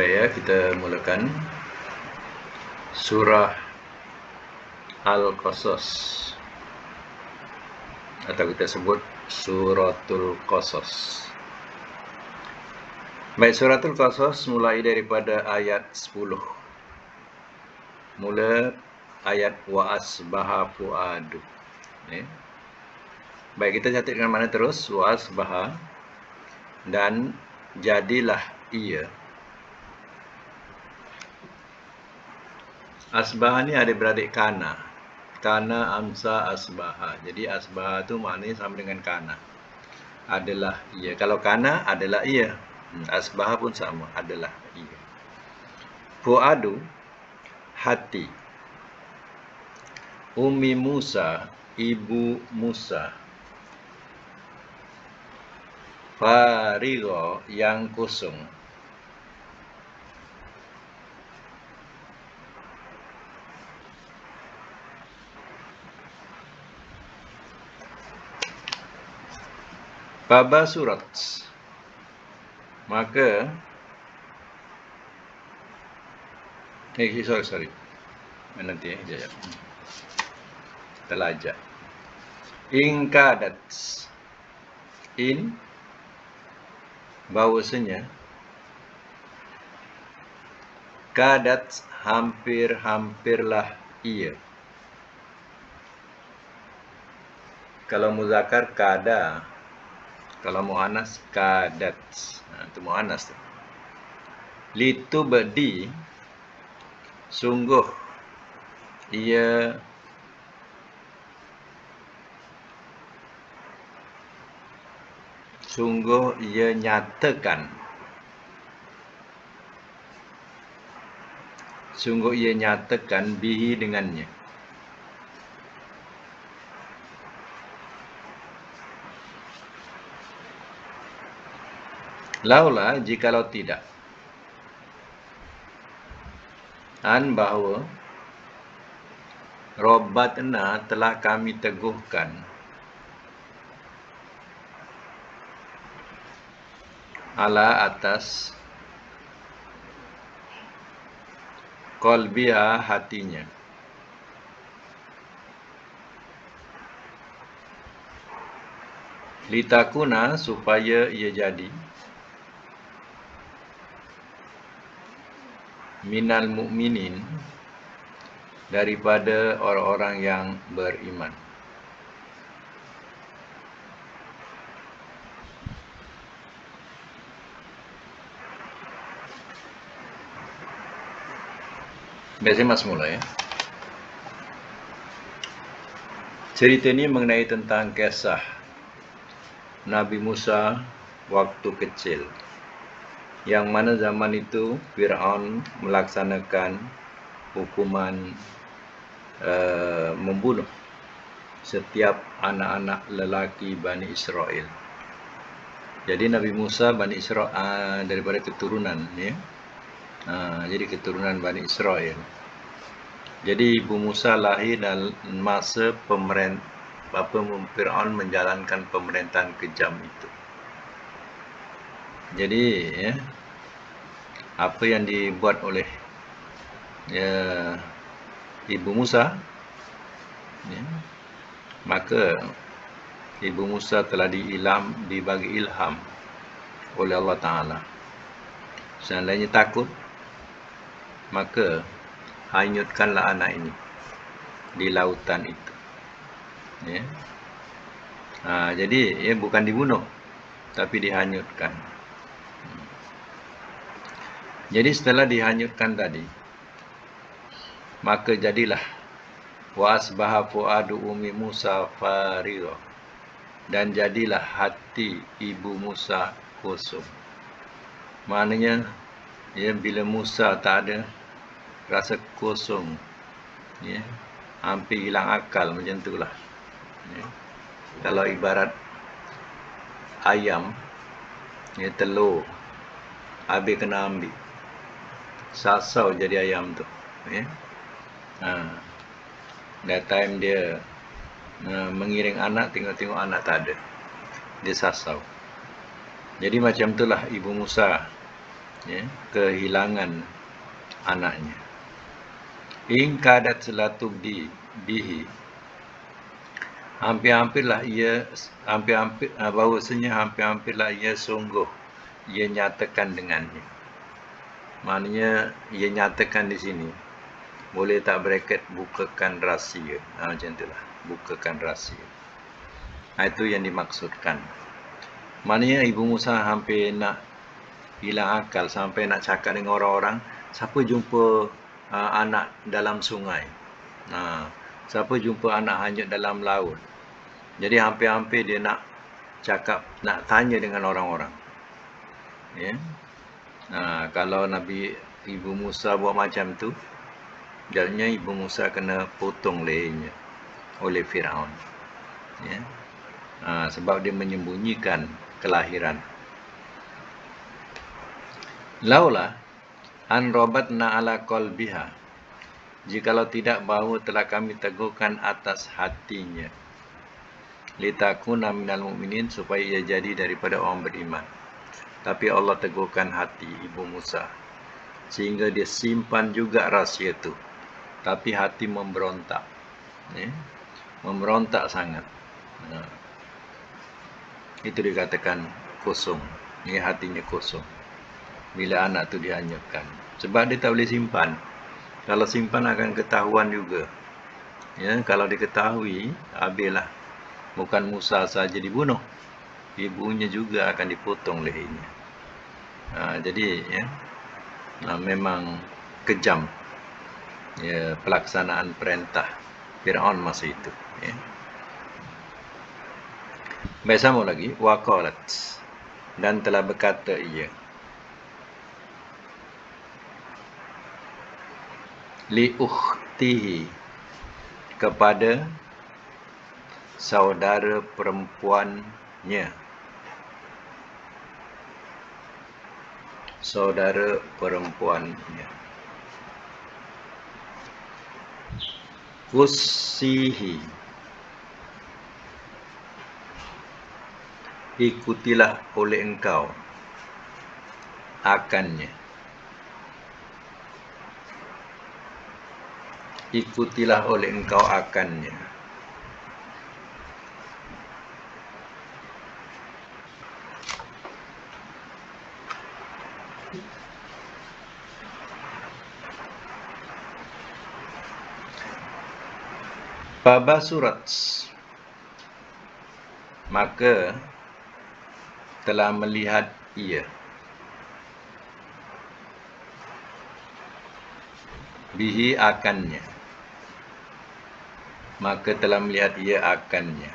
Baik ya, kita mulakan surah Al-Qasas, atau kita sebut Suratul Qasas. Baik, Suratul Qasas mulai daripada ayat 10. Mula ayat wa asbaha fuadu. Baik, kita catat dengan mana terus? Wa asbaha, dan jadilah ia. Asbaha ni ada beradik kana. Kana, amsa, asbaha. Jadi asbaha tu maknanya sama dengan kana. Adalah ia. Kalau kana adalah ia. Asbaha pun sama, adalah ia. Fuadu, hati. Ummi Musa, ibu Musa. Farigha, yang kosong. Baba surat. Maka sorry. Nanti jap. Telajak. Ingkadat. In, bahwasanya kadat, hampir-hampirlah ia. Kalau muzakkar kada, kalau muannas kadat. Itu muannas tu. Litubdi, sungguh ia nyatakan. Sungguh ia nyatakan bihi, dengannya. Laula, jikalau tidak. An, bahawa Robbatna, telah kami teguhkan. Ala, atas. Qalbiha, hatinya. Litakuna, supaya ia jadi. Minal mu'minin, daripada orang-orang yang beriman. Biasanya mas mula ya. Cerita ini mengenai tentang kisah Nabi Musa waktu kecil, yang mana zaman itu Fir'aun melaksanakan hukuman membunuh setiap anak-anak lelaki Bani Israel. Jadi Nabi Musa Bani Israel daripada keturunan ya. Jadi keturunan Bani Israel. Jadi ibu Musa lahir dalam masa Fir'aun menjalankan pemerintahan kejam itu. Jadi ya, apa yang dibuat oleh ibu Musa ya, maka ibu Musa telah dibagi ilham oleh Allah Ta'ala. Seandainya takut, maka hanyutkanlah anak ini di lautan itu ya. Jadi ya, bukan dibunuh, tapi dihanyutkan. Jadi setelah dihanyutkan tadi, maka jadilah wa asbaha fuadu ummi Musa farigha, dan jadilah hati ibu Musa kosong. Maknanya ya, bila Musa tak ada, rasa kosong ya, hampir hilang akal, macam itulah ya. Kalau ibarat ayam ya, telur habis kena ambil, sasau jadi ayam tu ya. That time dia mengiring anak, tengok-tengok anak tak ada, dia sasau. Jadi macam itulah ibu Musa ya, kehilangan anaknya. In kadat selatu bihi, hampir-hampirlah ia, bahawasanya hampir-hampirlah ia sungguh ia nyatakan dengannya. Maknanya ia nyatakan di sini. Boleh tak bracket bukakan rahsia. Macam itulah. Bukakan rahsia. Itu yang dimaksudkan. Maknanya Ibu Musa hampir nak hilang akal sampai nak cakap dengan orang-orang, siapa jumpa anak dalam sungai? Siapa jumpa anak hanyut dalam laut? Jadi hampir-hampir dia nak cakap, nak tanya dengan orang-orang. Ya. Kalau Nabi Ibu Musa buat macam tu, jadinya Ibu Musa kena potong lehernya oleh Firaun. Ya. Sebab dia menyembunyikan kelahiran. Laulah an robatna ala qalbiha, jikalau tidak bahawa telah kami teguhkan atas hatinya, litakuna minal mu'minin, supaya ia jadi daripada orang beriman. Tapi Allah teguhkan hati Ibu Musa sehingga dia simpan juga rahsia itu. Tapi hati memberontak, ya? Memberontak sangat. Itu dikatakan kosong, ya, hatinya kosong bila anak tu dihanyutkan. Sebab dia tak boleh simpan. Kalau simpan akan ketahuan juga. Ya, kalau diketahui, habislah. Bukan Musa saja dibunuh, ibunya juga akan dipotong lehernya. Jadi, ya, memang kejam, ya, pelaksanaan perintah Firaun masa itu. Ya. Baik, sama lagi. Waqalat, dan telah berkata ia, li ukhtihi, kepada saudara perempuannya. Saudara perempuannya. Kusihi, ikutilah oleh engkau akannya. Ikutilah oleh engkau akannya. Fabasurat, maka telah melihat ia, bihi akannya, maka telah melihat ia akannya.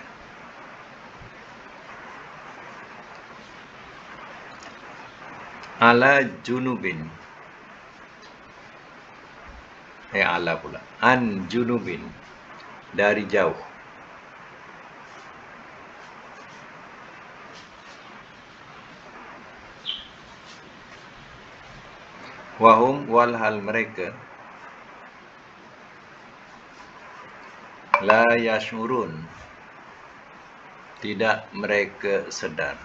Ala junubin, ala pula, an junubin, dari jauh. Wahum, walhal mereka, la yashurun, tidak mereka sedar.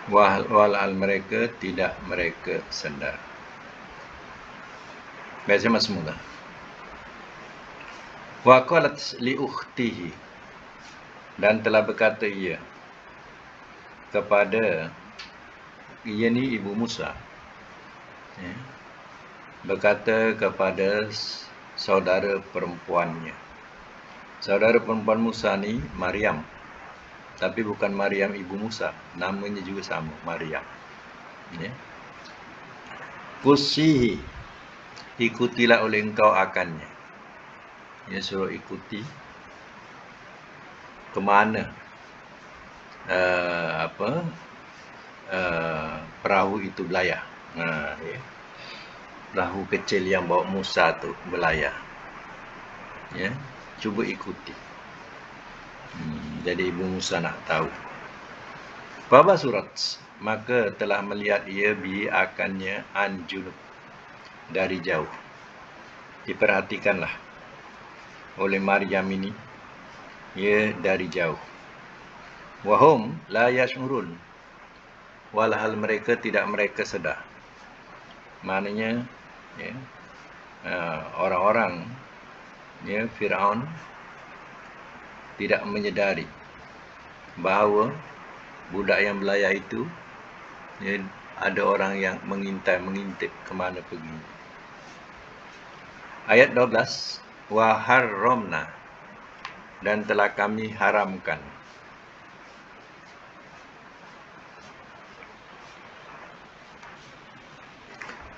Walhal mereka tidak mereka sedar. Biasa mas semula. Wa qalat li ukhtihi, dan telah berkata ia kepada, ia ni Ibu Musa, ya, berkata kepada saudara perempuannya. Saudara perempuan Musa ni Maryam, tapi bukan Maryam Ibu Musa, namanya juga sama, Maryam. Ya. Kusihi, ikutilah oleh engkau akannya. Ia suruh ikuti ke mana perahu itu berlayar. Ya. Perahu kecil yang bawa Musa tu berlayar. Ya, cuba ikuti. Jadi Ibu Musa nak tahu. Baba surat, maka telah melihat ia bi akannya an junub, dari jauh. Diperhatikanlah. oleh Maryam ini, ya, dari jauh. Wahum la yash'urun, walhal mereka tidak mereka sedar. Maknanya, ya, orang-orang, ya, Firaun tidak menyedari bahawa budak yang belayar itu, ya, ada orang yang mengintip ke mana pergi. Ayat 12, wa harramna, dan telah kami haramkan.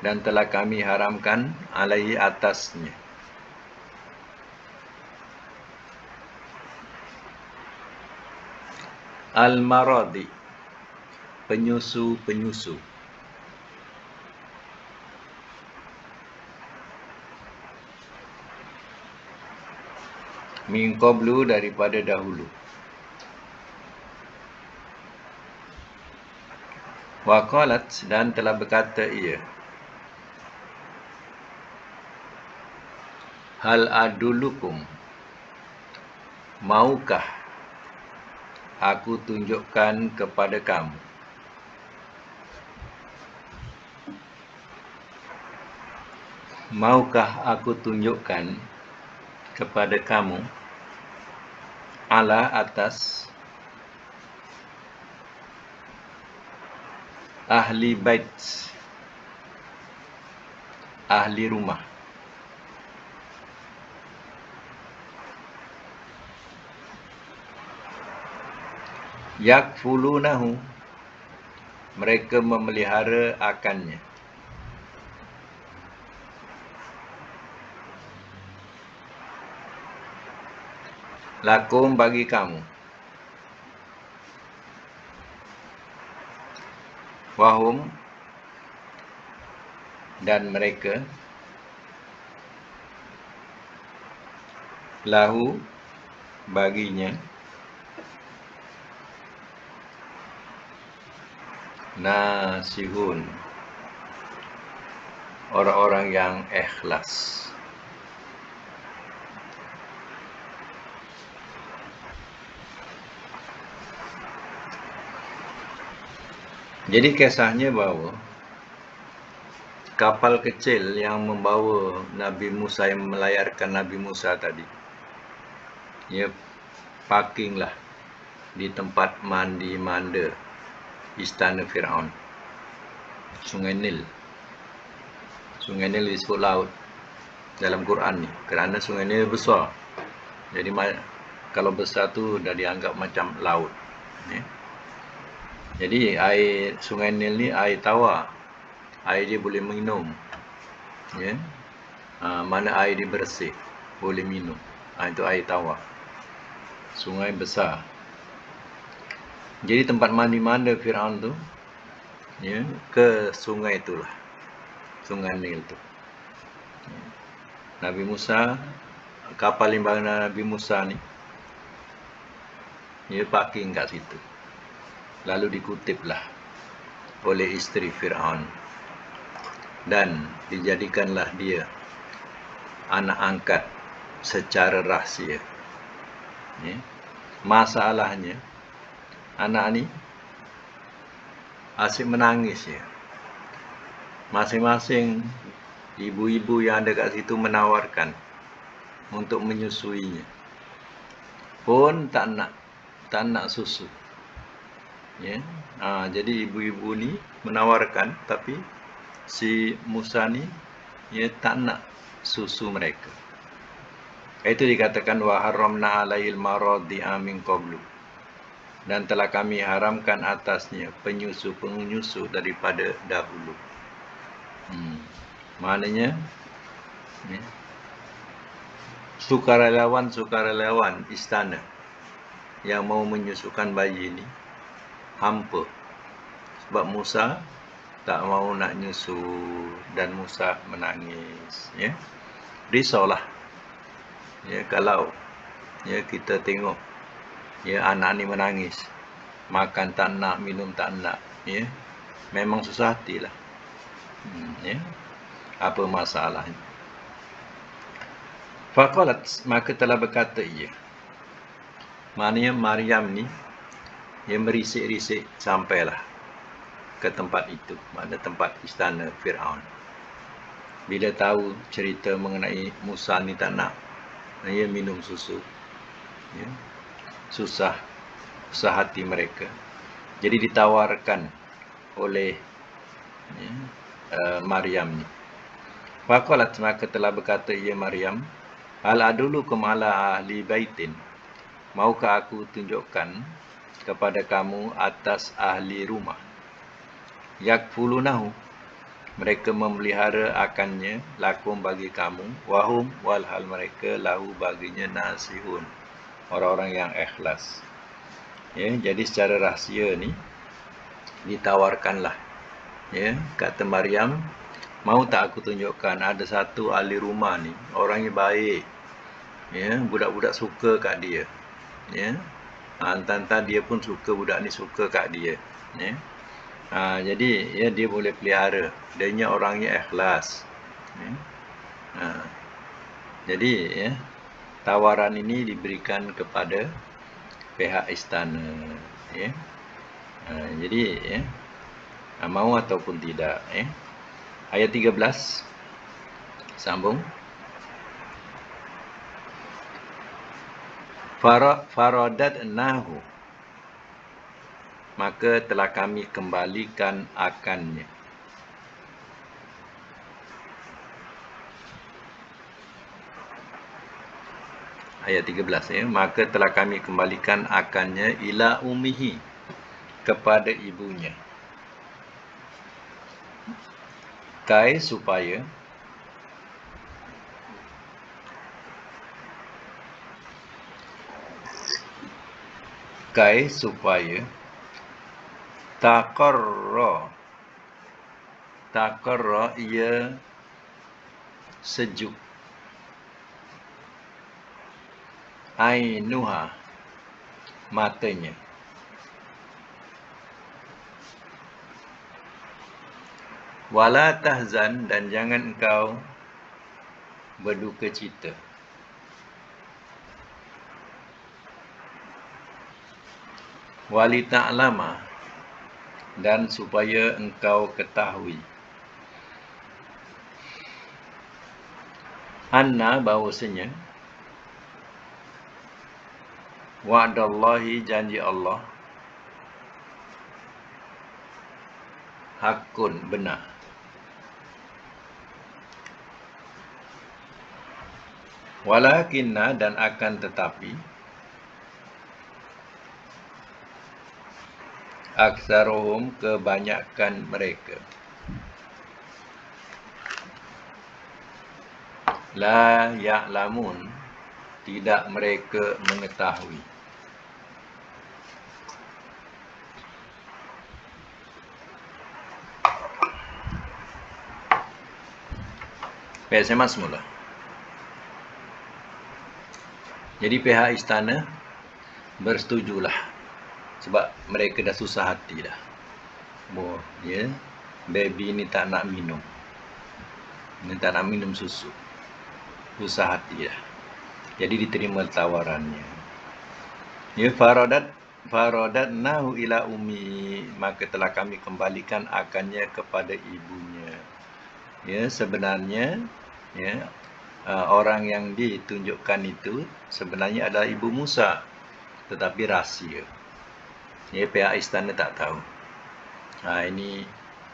Dan telah kami haramkan alaihi, atasnya. Al-maradi, penyusu-penyusu. Min qablu, daripada dahulu. Wa qalat, dan telah berkata ia, hal adulukum, maukah aku tunjukkan kepada kamu. Maukah aku tunjukkan kepada kamu, ala, atas, ahli bait, ahli rumah. Yakfulunahu, mereka memelihara akannya. Lakum, bagi kamu. Wahum, dan mereka. Lahu, baginya. Nasihun, orang-orang yang ikhlas. Jadi kisahnya bahawa kapal kecil yang membawa Nabi Musa, yang melayarkan Nabi Musa tadi, ia parkinglah di tempat mandi manda istana Firaun, Sungai Nil. Sungai Nil disebut laut dalam Quran ni, kerana Sungai Nil besar. Jadi kalau besar tu dah dianggap macam laut, ya. Jadi air Sungai Nil ni air tawar, air dia boleh minum, ya. Mana air dia bersih, boleh minum, itu air tawar, sungai besar. Jadi tempat mandi manda Firaun tu, ya, ke sungai itulah, Sungai Nil tu. Nabi Musa, kapal yang bawa Nabi Musa ni, dia parking kat situ. Lalu dikutiplah oleh isteri Firaun, dan dijadikanlah dia anak angkat secara rahsia. Ya. Masalahnya, anak ni asyik menangis, ya. Masing-masing ibu-ibu yang ada kat situ menawarkan untuk menyusuinya, pun tak nak susu. Ya. Jadi ibu-ibu ni menawarkan, tapi si Musa ni, ya, tak nak susu mereka. Itu dikatakan wa haramna alaihil maradi'a min qablu, dan telah kami haramkan atasnya penyusu daripada dahulu. Maknanya, ya, sukarelawan istana yang mau menyusukan bayi ini hampa, sebab Musa tak mau nak nyusu, dan Musa menangis, ya. Risaulah, ya, kalau, ya, kita tengok, ya, anak ni menangis, makan tak nak, minum tak nak, ya, memang susah hatilah. Ya, apa masalahnya? Faqalat, maka telah berkata ia. Maknanya Maryam ni yang merisik-risik sampailah ke tempat itu, mana tempat istana Fir'aun. Bila tahu cerita mengenai Musa ni tak nak ia minum susu, ya, susah hati mereka. Jadi ditawarkan oleh Maryam ni. Faqalat, maka telah berkata ia Maryam, hal adulukum ala ahli baitin, maukah aku tunjukkan kepada kamu atas ahli rumah, yakfulunahu, mereka memelihara akannya, lakum bagi kamu, wahum walhal mereka lahu baginya nasihun, orang-orang yang ikhlas. Ya, jadi secara rahsia ni ditawarkanlah. Ya, kata Maryam, mau tak aku tunjukkan ada satu ahli rumah ni, orangnya baik. Ya, budak-budak suka kat dia. Ya. Entah-entah dia pun suka, budak ni suka kat dia. Ya. Jadi ya, dia boleh pelihara. Dia orangnya ikhlas. Ya. Jadi ya, tawaran ini diberikan kepada pihak istana. Ya. Jadi ya, mau ataupun tidak. Ya. Ayat 13 sambung. Faradatnahu, maka telah kami kembalikan akannya. Ayat 13 ya, maka telah kami kembalikan akannya ila ummihi, kepada ibunya. Kai supaya taqarra ia sejuk, ainuha matanya, wala tahzan dan jangan engkau berduka cita, wali ta'lama dan supaya engkau ketahui, anna bahawasanya, wa'dallahi janji Allah, hakun benar, walakinna dan akan tetapi, aksaruhum kebanyakan mereka, la ya'lamun tidak mereka mengetahui. Baik, saya masuk mula. Jadi pihak istana bersetujulah, sebab mereka dah susah hati dah. Ya, baby ni tak nak minum. Dia tak nak minum susu. Susah hati dah. Jadi diterima tawarannya. Ya, faradatnahu ila ummi, maka telah kami kembalikan akannya kepada ibunya. Ya, sebenarnya ya, orang yang ditunjukkan itu sebenarnya adalah ibu Musa, tetapi rahsia. Ya, pihak istana tak tahu. Ini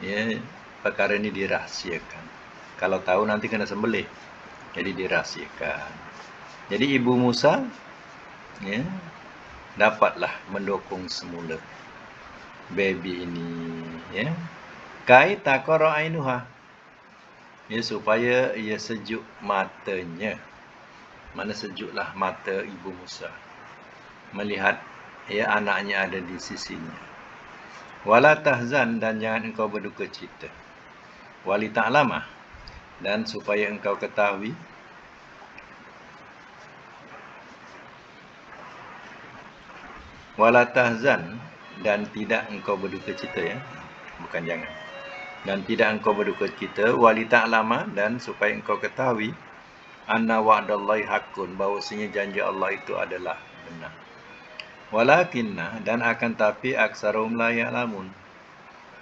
ya, perkara ini dirahsiakan. Kalau tahu nanti kena sembelih. Jadi dirahsiakan. Jadi ibu Musa ya, dapatlah mendukung semula baby ini ya. Kai taqarra ainuha, ya, supaya ia sejuk matanya. Mana sejuklah mata ibu Musa melihat ya, anaknya ada di sisinya. Wala tahzan dan jangan engkau berduka cita. Wali ta'lamah dan supaya engkau ketahui. Wala tahzan dan tidak engkau berduka cita ya. Bukan jangan. Dan tidak engkau berduka cita, wali ta'lama dan supaya engkau ketahui, anna wa'dallahi haqqun, bahwasanya janji Allah itu adalah benar. Walakinna, dan akan tapi aksarum la ya'lamun,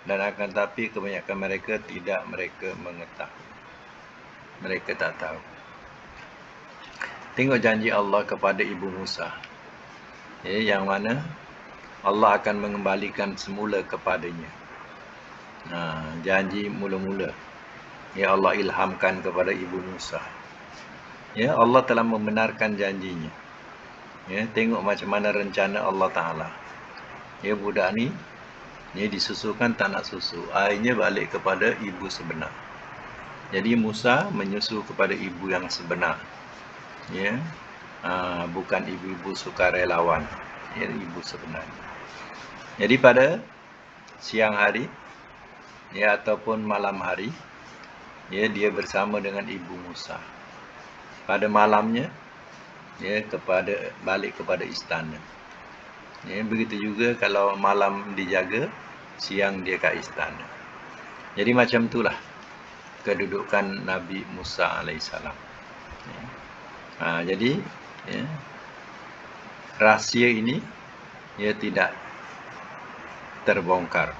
dan akan tapi kebanyakan mereka tidak mereka mengetahui. Mereka tak tahu. Tengok janji Allah kepada Ibu Musa, yang mana Allah akan mengembalikan semula kepadanya. Janji mula-mula Allah ilhamkan kepada Ibu Musa. Allah telah membenarkan janjinya. Tengok macam mana rencana Allah Ta'ala. Budak ni disusukan tak nak susu, akhirnya balik kepada ibu sebenar. Jadi Musa menyusu kepada ibu yang sebenar, bukan ibu-ibu sukarelawan, ibu sebenar. Jadi pada siang hari ataupun malam hari, dia bersama dengan Ibu Musa. Pada malamnya balik kepada istana. Begitu juga kalau malam dijaga, siang dia ke istana. Jadi macam itulah kedudukan Nabi Musa alaihissalam. Jadi rahsia ini tidak terbongkar,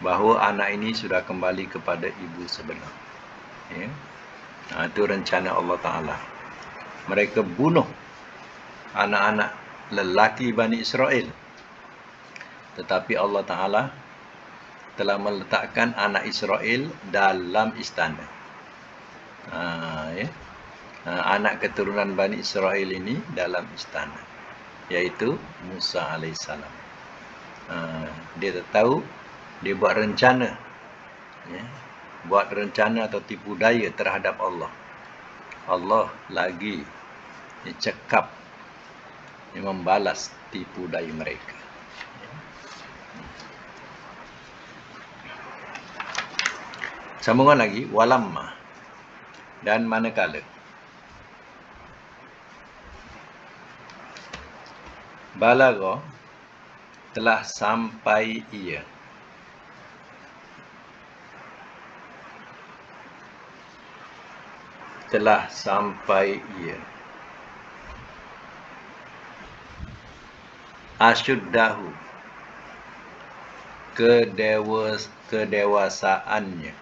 bahawa anak ini sudah kembali kepada ibu sebenar. Itu rencana Allah Ta'ala. Mereka bunuh anak-anak lelaki Bani Israel, tetapi Allah Ta'ala telah meletakkan anak Israel dalam istana. Anak keturunan Bani Israel ini dalam istana, yaitu Musa alaihissalam. Dia tahu, dia buat rencana, atau tipu daya terhadap Allah. Allah lagi cekap membalas tipu daya mereka. Sambungan lagi, walamma, dan manakala balagha, telah sampai ia, asyuddahu, kedewasaannya,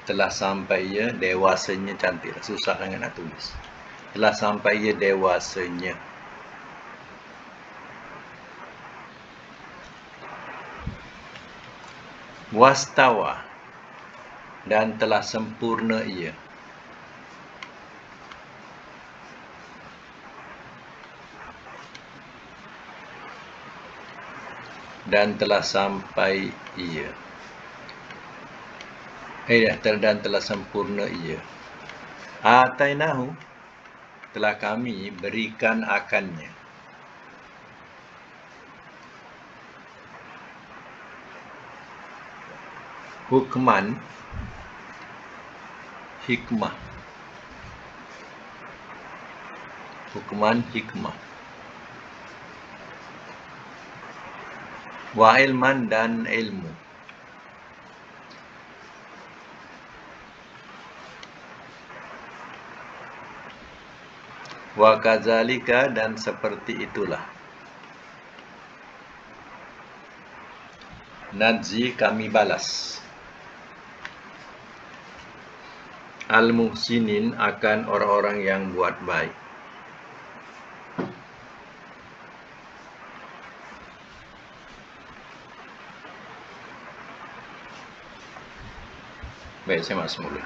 telah sampai ia dewasanya. Cantik, susah sangat nak tulis. Telah sampai ia dewasanya. Wastawa, dan telah sempurna ia. Dan telah sampai ia. Dan telah sempurna ia. Atainahu, telah kami berikan akannya. Hukman, hikmah. Wa ilman, dan ilmu. Wa kadzalika, dan seperti itulah. Najzi, kami balas. Al-muhsinin, akan orang-orang yang buat baik. Baik, saya masuk mula.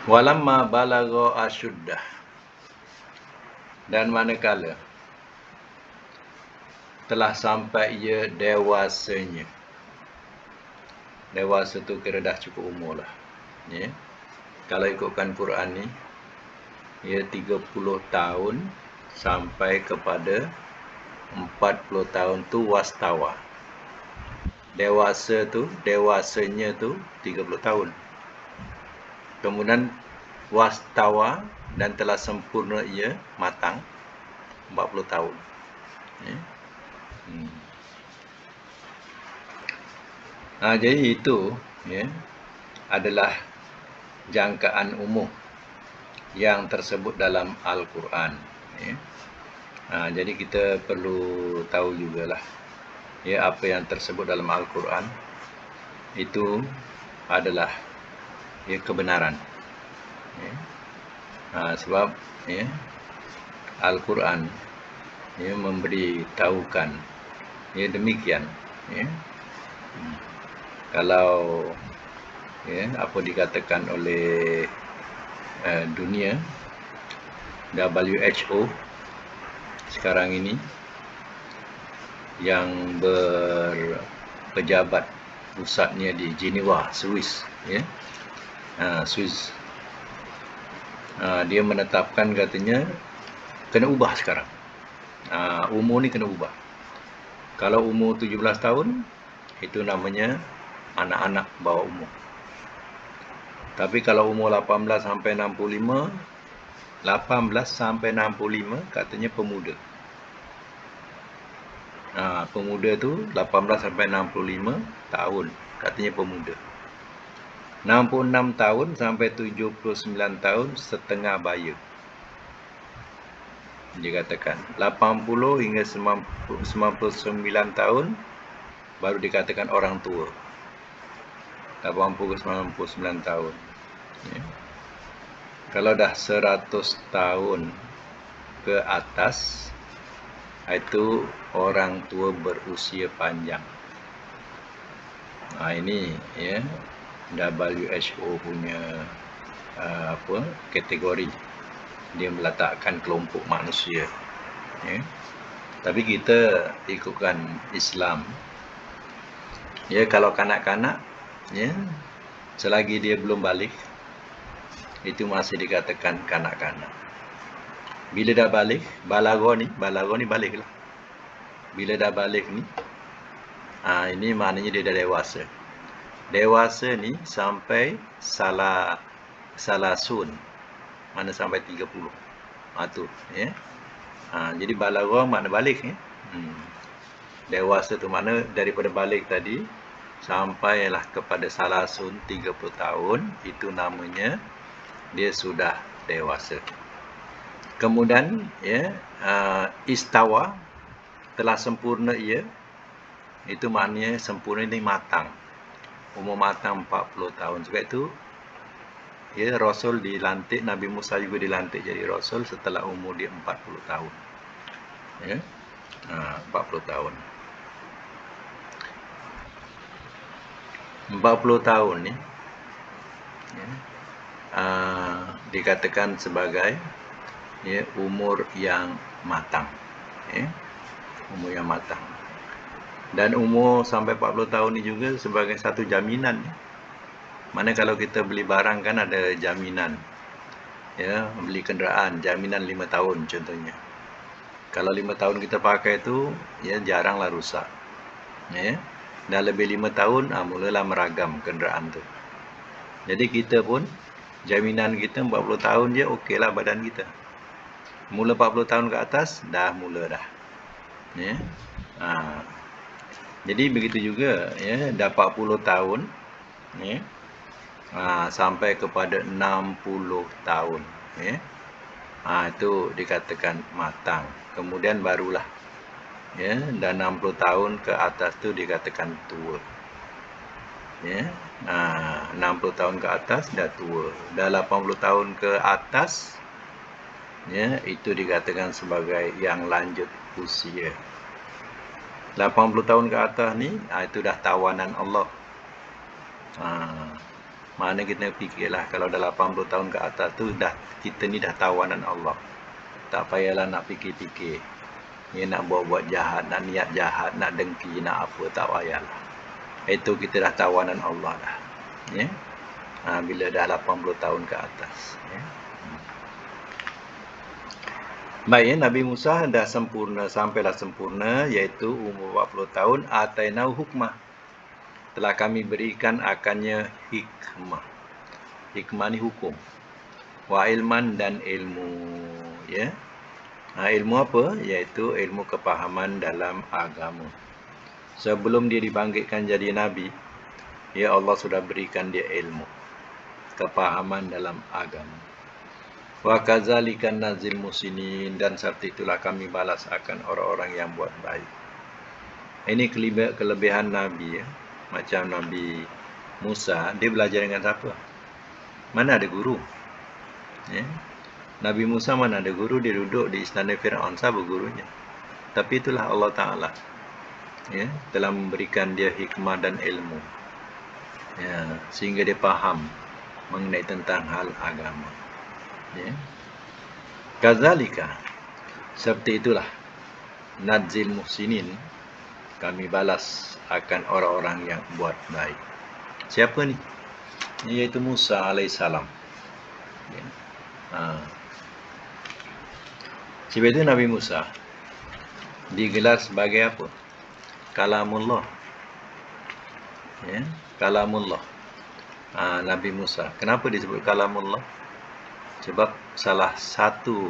Walamma balagha asyuddah, dan manakala telah sampai ia dewasanya. Dewasa tu kira dah cukup umur lah. Kalau ikutkan Quran ni, ia 30 tahun sampai kepada 40 tahun tu wastawa. Dewasanya tu 30 tahun. Kemudian wastawa dan telah sempurna ia matang 40 tahun. Ya. Jadi itu ya, adalah jangkaan umum yang tersebut dalam Al-Quran. Ya. Jadi kita perlu tahu jugalah ya, apa yang tersebut dalam Al-Quran itu adalah ya, kebenaran. Ya. Sebab ya, Al-Quran ya, memberi tahukan ya, demikian ya. Kalau ya, apa dikatakan oleh dunia WHO sekarang ini yang berpejabat pusatnya di Geneva, Swiss ya. Swiss dia menetapkan katanya kena ubah sekarang. Umur ni kena ubah. Kalau umur 17 tahun itu namanya anak-anak bawah umur. Tapi kalau umur 18 sampai 65 katanya pemuda. Pemuda tu 18 sampai 65 tahun katanya pemuda. 66 tahun sampai 79 tahun setengah baya. Dia katakan 80 hingga 99 tahun baru dikatakan orang tua. 80 ke 99 tahun. Ya. Kalau dah 100 tahun ke atas, itu orang tua berusia panjang. Ini ya, WHO punya kategori. Dia meletakkan kelompok manusia. Ya. Tapi kita ikutkan Islam. Ya, kalau kanak-kanak, ya, selagi dia belum balik, itu masih dikatakan kanak-kanak. Bila dah balik, balagha ni baliklah. Bila dah balik ni, ini maknanya dia dah dewasa. Dewasa ni sampai salasun, mana sampai 30. Tu ya. Jadi balagha makna balik ya. Dewasa tu makna daripada balik tadi sampailah kepada salasun 30 tahun, itu namanya dia sudah dewasa. Kemudian ya, istawa, telah sempurna ia, itu maknanya sempurna ni matang. Umur matang 40 tahun. Sebab itu ya, Rasul dilantik, Nabi Musa juga dilantik jadi Rasul setelah umur dia 40 tahun. Ya. 40 tahun. 40 tahun ni ya, dikatakan sebagai ya, umur yang matang. Ya. Umur yang matang. Dan umur sampai 40 tahun ni juga sebagai satu jaminan. Mana kalau kita beli barang kan ada jaminan. Ya, beli kenderaan, jaminan 5 tahun contohnya. Kalau 5 tahun kita pakai tu, ya jaranglah rusak. Ya. Dah lebih 5 tahun, mulalah meragam kenderaan tu. Jadi kita pun, jaminan kita 40 tahun je, okeylah badan kita. Mula 40 tahun ke atas, dah mula dah. Ya. Jadi begitu juga ya, dah 40 tahun ya, sampai kepada 60 tahun ya. Itu dikatakan matang. Kemudian barulah ya, dah 60 tahun ke atas tu dikatakan tua. Ya. 60 tahun ke atas dah tua. Dah 80 tahun ke atas ya, itu dikatakan sebagai yang lanjut usia. 80 tahun ke atas ni, itu dah tawanan Allah. Mana kita fikirlah, kalau dah 80 tahun ke atas tu, kita ni dah tawanan Allah. Tak payahlah nak fikir-fikir. Ya, nak buat-buat jahat, nak niat jahat, nak dengki, nak apa, tak payahlah. Itu kita dah tawanan Allah dah. Ya? Bila dah 80 tahun ke atas. Ya? Baik, Nabi Musa dah sempurna, sampailah sempurna, iaitu umur 40 tahun. Atainau hukmah, telah kami berikan akannya hikmah. Hikmah ni hukum. wa ilman dan ilmu, ya. Ilmu apa? Iaitu ilmu kepahaman dalam agama. Sebelum dia dibangkitkan jadi nabi, ya Allah sudah berikan dia ilmu, kepahaman dalam agama. Wa kadzalika nazil musinin, dan seperti itulah kami balas akan orang-orang yang buat baik. Ini kelebihan nabi, ya. Macam Nabi Musa, dia belajar dengan siapa? Mana ada guru? Ya. Nabi Musa mana ada guru, dia duduk di istana Fir'aun, siapa gurunya? Tapi itulah Allah Ta'ala, ya, telah memberikan dia hikmah dan ilmu, ya, sehingga dia faham mengenai tentang hal agama, ya. Kadzalika, seperti itulah, nadzil muhsinin, kami balas akan orang-orang yang buat baik. Siapa ni? Iaitu Musa alaihissalam, ya. Sebab itu Nabi Musa digelar sebagai apa? Kalamullah, ya, kalamullah. Nabi Musa. Kenapa disebut kalamullah? Sebab salah satu,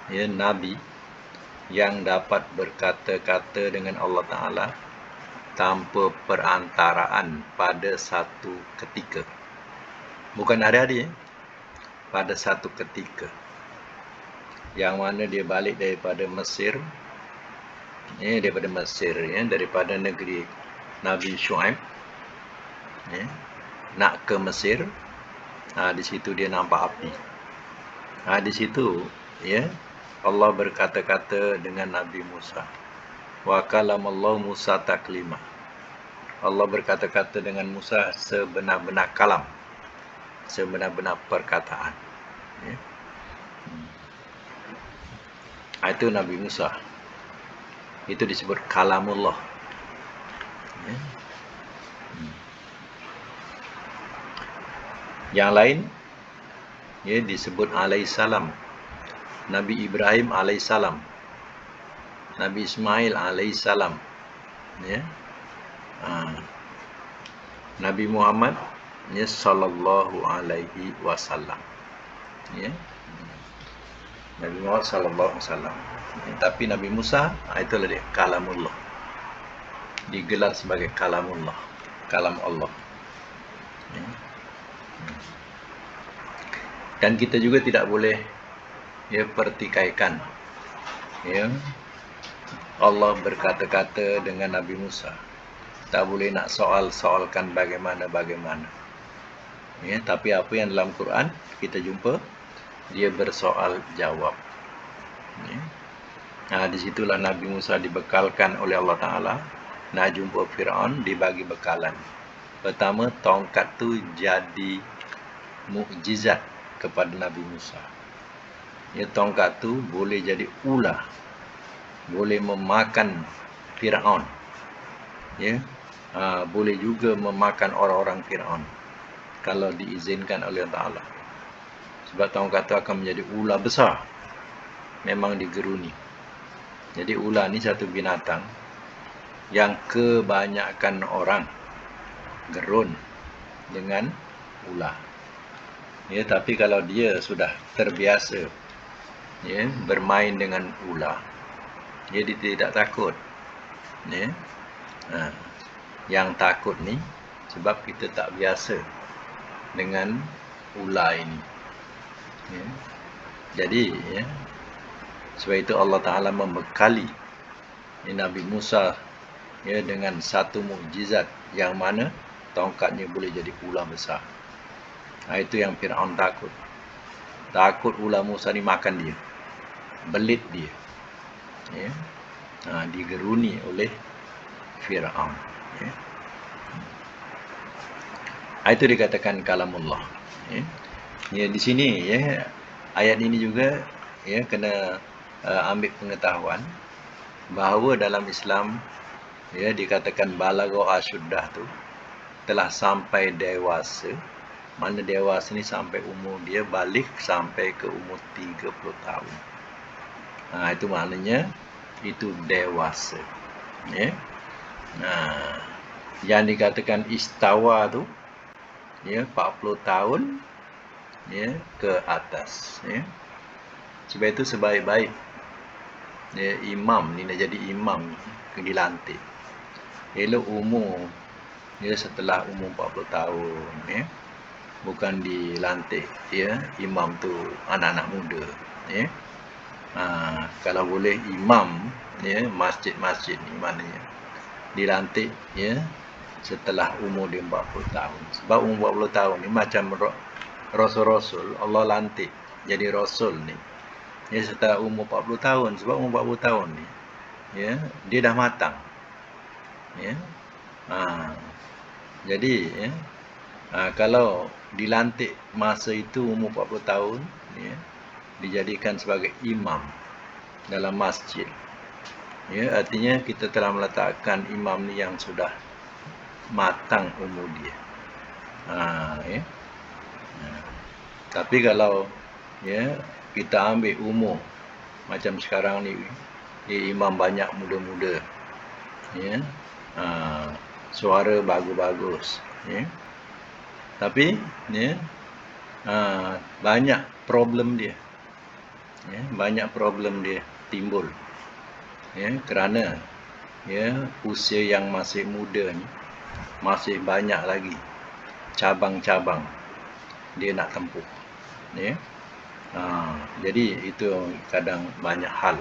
ya, nabi yang dapat berkata-kata dengan Allah Ta'ala tanpa perantaraan pada satu ketika. Bukan hari-hari, ya. Pada satu ketika. Yang mana dia balik daripada Mesir, ya, daripada Mesir, ya, daripada negeri Nabi Shu'aib, ya, nak ke Mesir. Di situ dia nampak api. Di situ, ya, Allah berkata-kata dengan Nabi Musa. Wa kalamallahu Musa taklima. Allah berkata-kata dengan Musa sebenar-benar kalam, sebenar-benar perkataan, ya. Itu Nabi Musa. Itu disebut kalamullah, ya. Yang lain, ya, disebut alaihissalam. Nabi Ibrahim alaihissalam, Nabi Ismail alaihissalam, ya. Nabi Muhammad, ya, sallallahu alaihi wasallam, ya. Nabi Muhammad sallallahu alaihi wasallam. Tapi Nabi Musa, itulah dia kalamullah, digelar sebagai kalamullah, kalam Allah, ya. Dan kita juga tidak boleh, ya, pertikaikan, ya, Allah berkata-kata dengan Nabi Musa. Tak boleh nak soal-soalkan bagaimana, ya. Tapi apa yang dalam Quran kita jumpa, dia bersoal jawab, ya. Di situlah Nabi Musa dibekalkan oleh Allah Ta'ala. Nak jumpa Fir'aun, dibagi bekalan. Pertama, tongkat tu jadi mukjizat kepada Nabi Musa. Ya, tongkat tu boleh jadi ular, boleh memakan Fir'aun, ya. Boleh juga memakan orang-orang Fir'aun kalau diizinkan oleh Allah Ta'ala. Sebab tongkat tu akan menjadi ular besar, memang digeruni. Jadi ular ni satu binatang yang kebanyakan orang gerun dengan ular, ya. Tapi kalau dia sudah terbiasa, ya, bermain dengan ular, dia tidak takut, ya. Yang takut ni sebab kita tak biasa dengan ular ini, ya. Jadi, ya, sebab itu Allah Ta'ala membekali, ya, Nabi Musa, ya, dengan satu mukjizat yang mana tongkatnya boleh jadi ular besar. Itu yang Fir'aun takut. Takut ular Musa ni makan dia, belit dia, ya. Digeruni oleh Fir'aun, ya. Itu dikatakan kalamullah, ya. Ya, di sini, ya, ayat ini juga, ya, kena ambil pengetahuan bahawa dalam Islam, ya, dikatakan balagha asyuddah tu telah sampai dewasa. Mana dewasa ni sampai umur dia balik sampai ke umur 30 tahun. Itu maknanya itu dewasa, ya. Yang dikatakan istawa tu, ya, 40 tahun, ya, ke atas, ya. Sebab itu sebaik-baik ya, imam ni nak jadi imam dilantik elok umur ya, setelah umur 40 tahun ya. Bukan dilantik ya, imam tu anak-anak muda ya. Kalau boleh imam ya, masjid-masjid ni maknanya dilantik ya setelah umur dia 40 tahun. Sebab umur 40 tahun ni macam rasul-rasul Allah lantik jadi rasul ni ya setelah umur 40 tahun. Sebab umur 40 tahun ni ya, dia dah matang ya. Jadi ya, kalau dilantik masa itu umur 40 tahun ya, dijadikan sebagai imam dalam masjid ya, artinya kita telah meletakkan imam ni yang sudah matang umur dia. Ya. Tapi kalau ya kita ambil umur macam sekarang ni ya, imam banyak muda-muda ya, suara bagus-bagus ya. Tapi ya, banyak problem dia ya, banyak problem dia timbul ya, kerana ya usia yang masih muda ni masih banyak lagi cabang-cabang dia nak tempuh ya. Jadi itu kadang banyak hal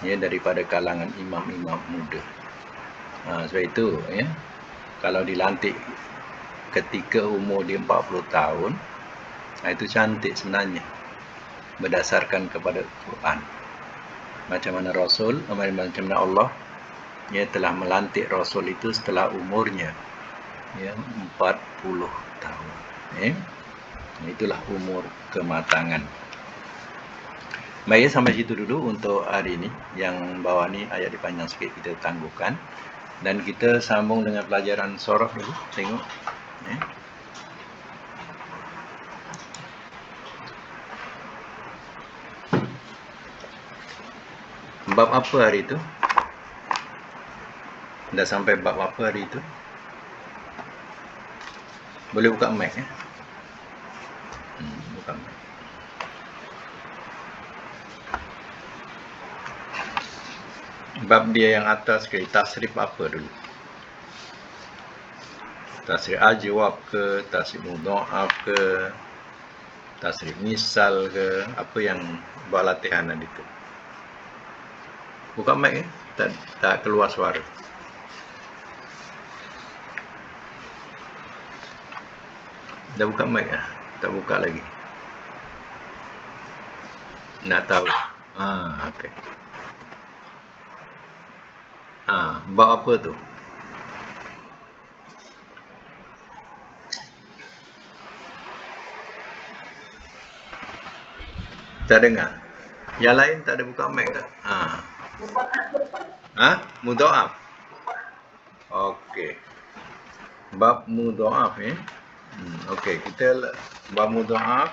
ya daripada kalangan imam-imam muda. Sebab itu ya, kalau dilantik ketika umur dia 40 tahun, itu cantik sebenarnya berdasarkan kepada Quran. Macam mana Rasul, macam mana Allah ya telah melantik Rasul itu setelah umurnya ya 40 tahun ya. Itulah umur kematangan. Baik, sampai situ dulu untuk hari ini. Yang bawah ni ayat dipanjang sikit, kita tangguhkan. Dan kita sambung dengan pelajaran surah dulu. Tengok ya. Bab apa hari itu? Dah sampai bab apa hari itu? Boleh buka mic ya? Buka mic. Bab dia yang atas ke, tasrif apa dulu? Tasrif ajwab ke, tasrif mudha'af ke, tasrif misal ke, apa yang buat latihan tadi tu? Buka mic ya? Tak keluar suara. Dah buka mic ya? Tak buka lagi. Nak tahu? Okey. Bab apa tu? Tak dengar? Yang lain tak ada buka mic tak? Mudha'af? Okey. Bab mudha'af ya. Okey, kita bab mudha'af,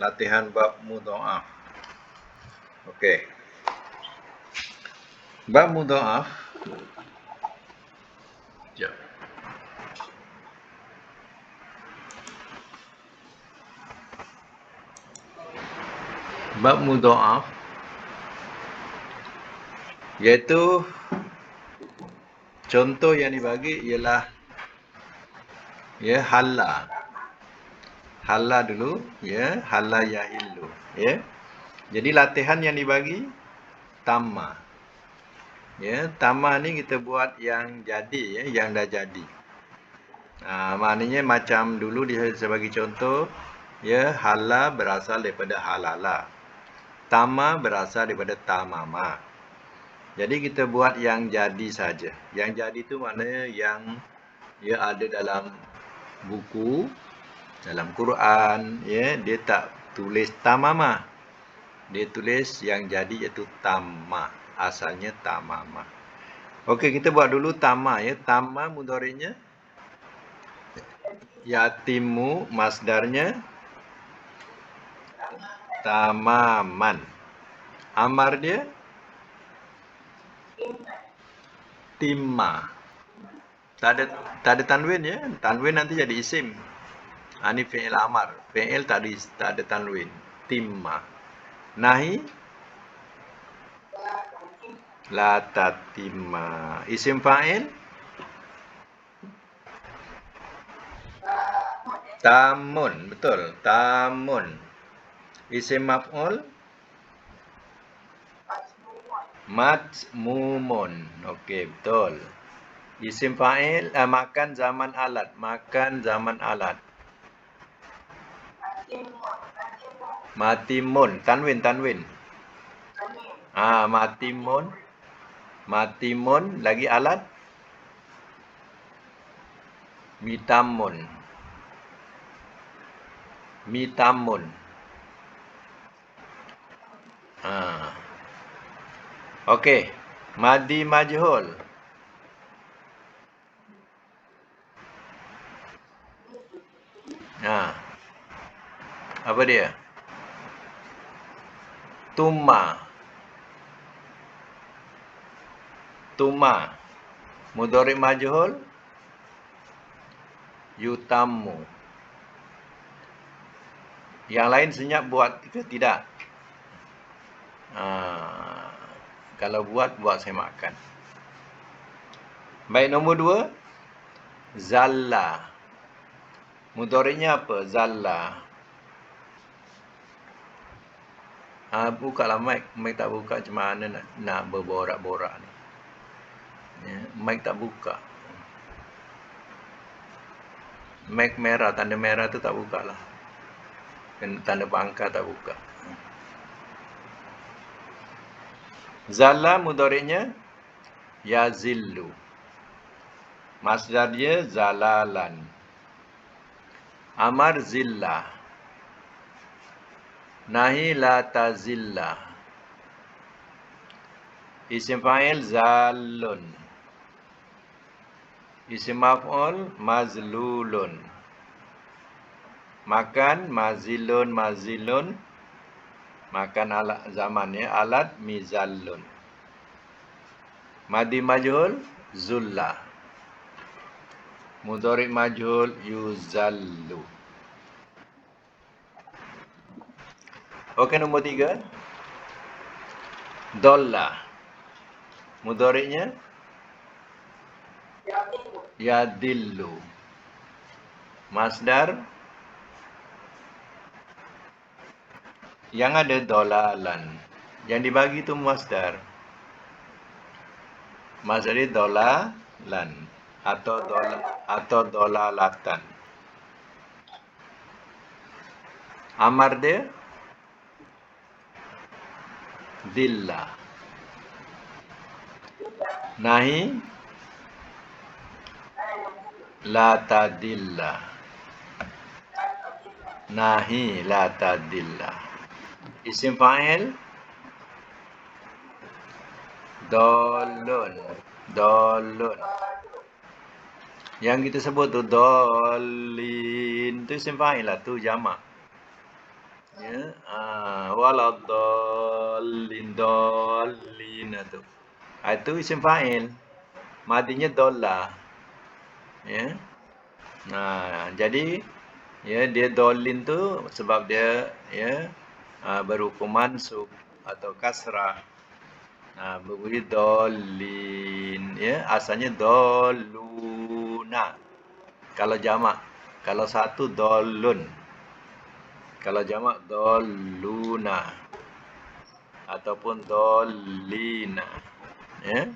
latihan bab mudha'af. Okey. Bab mudha'af. Sekejap. Bab mudha'af iaitu contoh yang dibagi ialah ya halla dulu ya, halla yahillu ya. Jadi latihan yang dibagi tamma ya. Tamma ni kita buat yang jadi ya, yang dah jadi. Maknanya macam dulu dia sebagai contoh ya, halla berasal daripada halala, tamma berasal daripada tamama. Jadi kita buat yang jadi saja. Yang jadi tu maknanya yang ya ada dalam buku, dalam Quran ya, dia tak tulis tamama, dia tulis yang jadi iaitu tamma, asalnya tamama. Okey, kita buat dulu tamma ya. Tamma mudhari'nya yatimu, masdarnya tamaman, amar dia timma. Tak ada tanwin ya. Tanwin nanti jadi isim. Ini fi'il amar. Fi'il tak ada tanwin. Timma. Nahi la tatimma. Isim fa'il tamun. Betul. Tamun. Isim maf'ul matmumun. Okey, betul. Isim fa'il makan zaman alat. Makan zaman alat. Matimun. Tanwin. Matimun. Matimun. Lagi alat. Mitamun. Okey. Madi majhul. Apa dia? Tuma. Mudhari majhul yutamu. Yang lain senyap buat ke tidak? Kalau buat saya makan. Baik, nombor 2. Zalla. Mudhari'nya apa? Zalla. Buka lah mic. Mic tak buka macam mana nak berborak-borak ni. Mic tak buka. Mic merah, tanda merah tu tak buka lah. Tanda pangkal tak buka. Zalla mudhari'nya yazillu. Masdar dia zalalan. Amar zillah. Nahi la tazillah. Isim fa'il zallun. Isim maf'ul mazlulun. Makan mazilun. Makan alat zaman ya, alat mizallun. Madi majhul zulla. Mudhari majhul yuzallu. Okey, nombor 3. Dolla. Mudhari'nya yadillu. Masdar yang ada dolalan. Yang dibagi tu masdar. Masdar dia dolalan atau dolalatan. Amar dia dilla. Nahi la tadilla. Nahi la tadilla. Isim fa'il dolun. Yang kita sebut tu dolin tu isim fa'il lah, tu jamak. Ya, waladallin tu. Itu isim fa'il. Madinya dolla. Ya. Jadi ya, dia dolin tu sebab dia ya berhukum mansub atau kasrah. Berbunyi dolin ya, asalnya doluna. Kalau jamak, kalau satu dolun. Kalau jamak doluna ataupun dolina. Ya.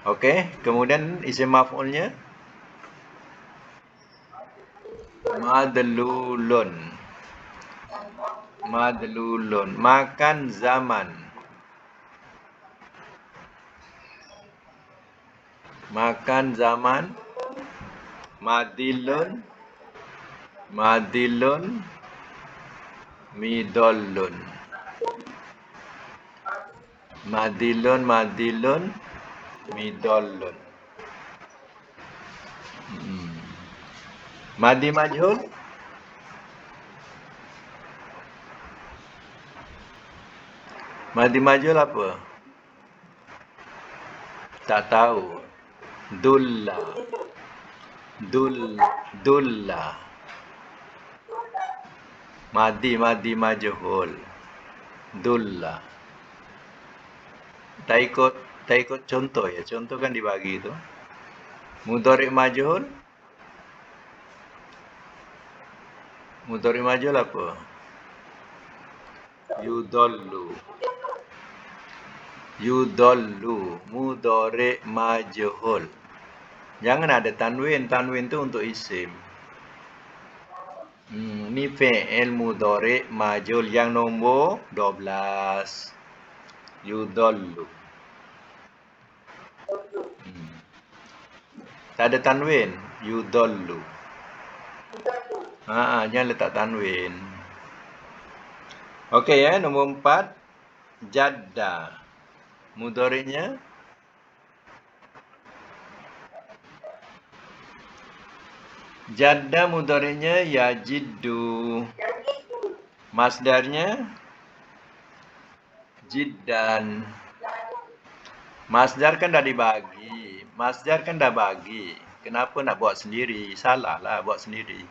Okey, kemudian isim maf'ulnya madlulun. Makan zaman. Madilun midollun. Madilun midollun. Madi majhul apa? Tak tahu. Dulla. Madi majhul. Dulla. Tak ikut contoh ya. Contoh kan dibagi itu. Mudhari majhul. Mudhari majhul apa? Yudallu. Yudallu. Mudhari majhul. Jangan ada tanwin. Tanwin tu untuk isim. Ni fi'il mudhari majhul yang nombor 12. Yudallu. Tak ada tanwin. Yudallu. Jangan letak tanwin. Okey ya, nombor 4. Jadda. Mudhari'nya Jadda mudhari'nya yajiddu. Masdarnya jiddan. Masdar kan dah dibagi. Masdar kan dah bagi. Kenapa nak buat sendiri? Salah lah buat sendiri.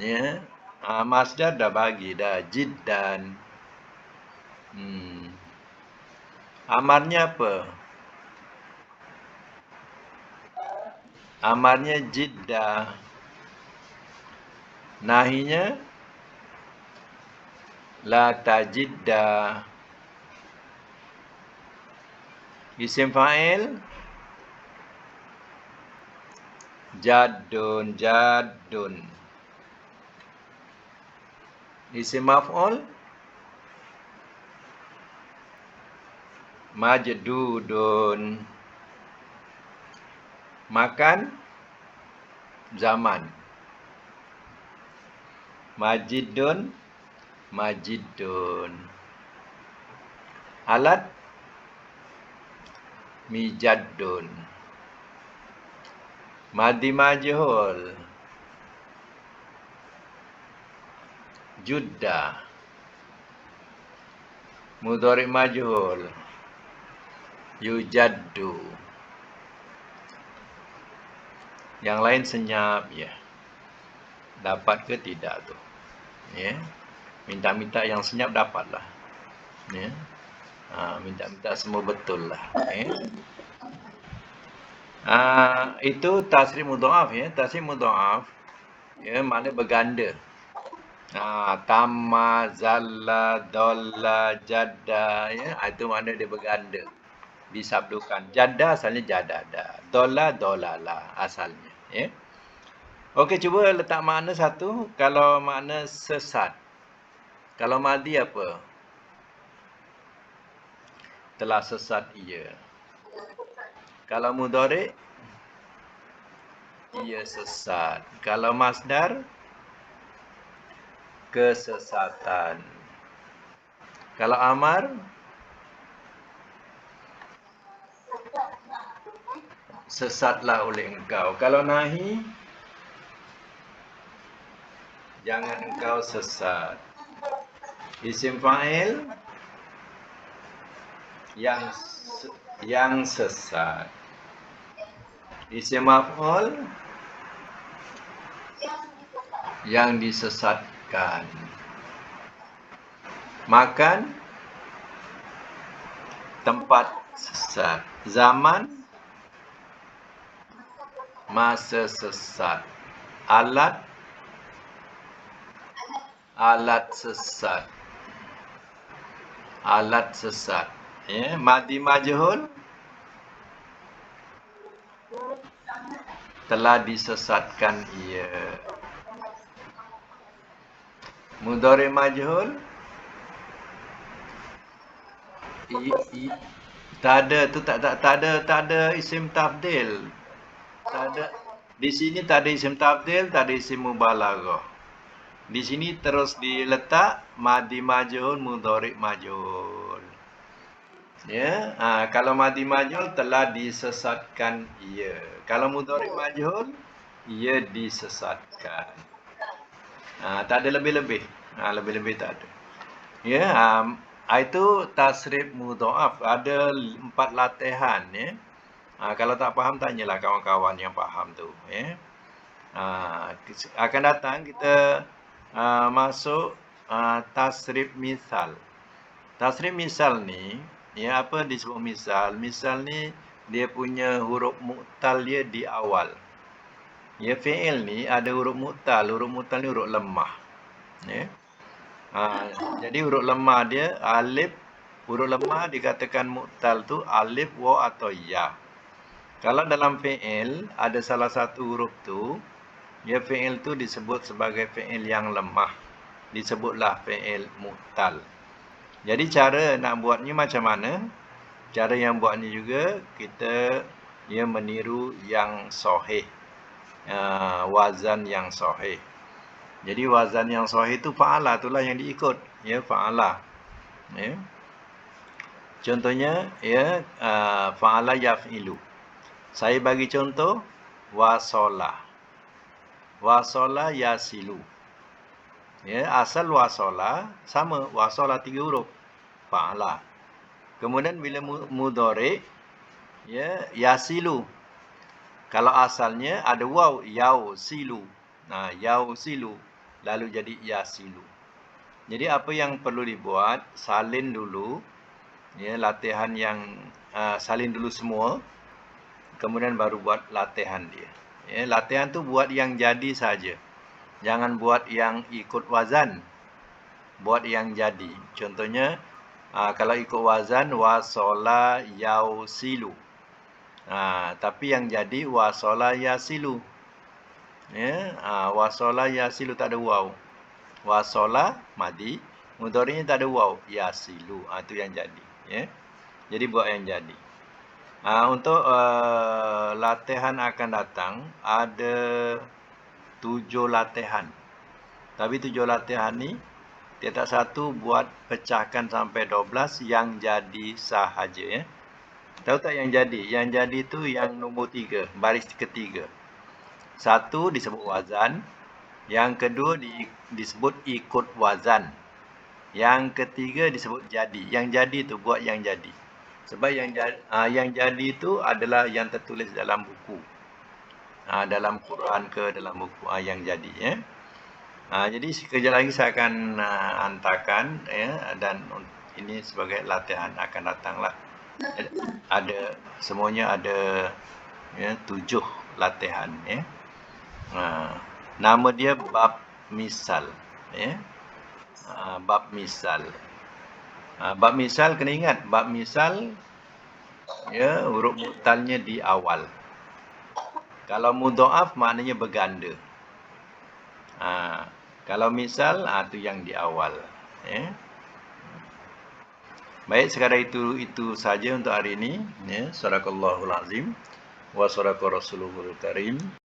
Ya. Masdar dah bagi dah. Jiddan. Amarnya apa? Amarnya jiddah. Nahinya la tajidda. Isim fa'il jaddun. Isim maf'ul majdudun. Makan zaman. Majidun. Alat mijaddun. Madi majhul judda. Mudhari majhul yujaddu. Yang lain senyap ya. Dapat ke tidak tu? Ya. Minta-minta yang senyap dapatlah. Ya. Minta-minta semua betul lah. Ya. Itu tasrif mudha'af ya. Tasrif mudha'af ya, makna berganda. Tamma, zalla, dalla, jadda ya. Itu makna dia berganda. Disabdukan. Jadda asalnya jadada. Dalla, dolala asalnya ya. Okey, cuba letak makna satu. Kalau makna sesat. Kalau madi apa? Telah sesat ia. Kalau mudhari ia sesat. Kalau masdar kesesatan. Kalau amar sesatlah oleh engkau. Kalau nahi jangan engkau sesat. Isim fa'il yang sesat. Isim maf'ul yang disesatkan. Makan tempat sesat. Zaman masa sesat. Alat sesat. Alat sesat. Ya, madi majhul telah disesatkan ia. Mudhari majhul tak ada isim tafdil. Tak ada. Di sini tak ada isim tafdil, tak ada isim mubalaghah. Di sini terus diletak madi majhul, mudhari majhul. Ya, kalau madi majhul telah disesatkan ia. Kalau mudhari majhul ia disesatkan. Tak ada lebih-lebih. Lebih-lebih tak ada. Ya, itu tasrif mudha'af. Ada 4 latihan ya. Kalau tak faham tanyalah kawan-kawan yang faham tu ya. Akan datang kita masuk tasrif misal. Tasrif misal ni, ya apa disebut misal? Misal ni dia punya huruf mu'tal dia di awal. Ya, fi'il ni ada huruf mu'tal. Huruf mu'tal ni huruf lemah. Ya. Jadi huruf lemah dia alif. Huruf lemah dikatakan mu'tal tu alif, waw atau ya. Kalau dalam fi'il ada salah satu huruf tu, ya fi'il tu disebut sebagai fi'il yang lemah. Disebutlah fi'il mu'tal. Jadi cara nak buatnya macam mana? Cara yang buatnya juga kita meniru yang sahih. Wazan yang sahih. Jadi wazan yang sahih tu fa'ala itulah yang diikut. Ya, fa'ala. Ya. Contohnya ya fa'ala yaf'ilu. Saya bagi contoh wasala. Wasala yasilu. Ya, asal wasala sama, wasala 3 huruf. Fa'ala. Kemudian bila mudhari ya yasilu. Kalau asalnya ada waw, yausilu. Nah, yausilu lalu jadi yasilu. Jadi apa yang perlu dibuat? Salin dulu. Ya, latihan yang salin dulu semua. Kemudian baru buat latihan dia. Ya, latihan tu buat yang jadi saja. Jangan buat yang ikut wazan. Buat yang jadi. Contohnya kalau ikut wazan wasala yausilu. Tapi yang jadi wasala yasilu. Ya, wasala yasilu tak ada waw. Wasala madi, mudhari'nya tak ada waw, yasilu. Itu yang jadi, ya. Jadi buat yang jadi. Untuk latihan akan datang ada 7 latihan. Tapi 7 latihan ni tiap satu buat pecahkan sampai 12 yang jadi sahaja, ya. Tahu tak yang jadi? Yang jadi tu yang nombor 3, baris ketiga. 1 disebut wazan, yang kedua disebut ikut wazan. Yang ketiga disebut jadi. Yang jadi tu buat yang jadi. Sebab yang jadi tu adalah yang tertulis dalam buku. Dalam Quran ke dalam buku yang jadi, ya. Jadi sekejap lagi saya akan hantarkan, ya, dan ini sebagai latihan akan datanglah. Semuanya ada 7 latihan, ya. Nama dia bab misal, ya. Bab misal. Bab misal kena ingat, bab misal ya huruf mu'talnya di awal. Kalau mudha'af maknanya berganda. Kalau misal tu yang di awal, ya. Baik, sekadar itu saja untuk hari ini, ya. Sadaqallahul azim wa sadaqa rasuluhul karim.